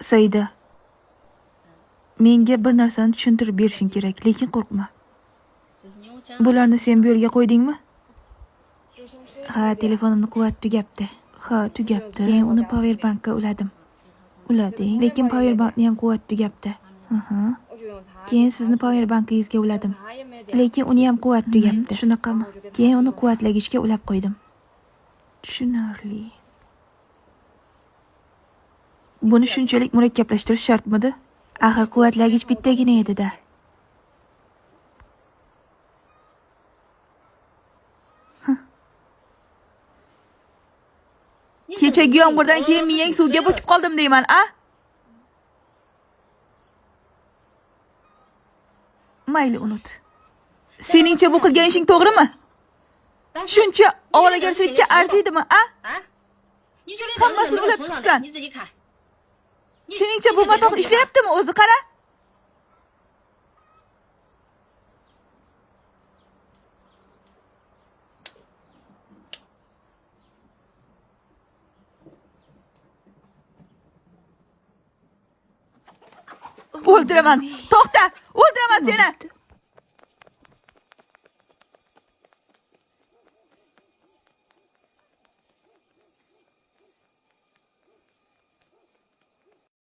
Saida, menga bir narsani tushuntirib berishing kerak, lekin qo'rqma. Bularni sen bu yerga qo'ydingmi? Ha, telefonimni quvvati tugabdi. Ha, tugabdi. Keyin uni powerbankka uladim. Ulading, lekin powerbankni ham quvvati tugabdi. Keyin sizni powerbankingizga uladim. Lekin uni ham quvvati tugabdi. Shunaqami? Keyin uni quvvatlagichga ulab qo'ydim. Tushunarli. Buni shunchalik murakkablashtirish shartmidi? Axir quvvatlagich bittagina edi-da. Kechagi yomg'irdan keyin miyang suvga botib qoldim deyman, a? Mayli, unut. Seningcha bu qilgan ishing to'g'rimi? Shuncha ovoragarchilikka arziydimi, a? Hammasini ulab chiqsan. Seningcha bu matoh ishlayaptimi o'zi, qara? O'ldiraman. To'xta, o'ldiraman seni.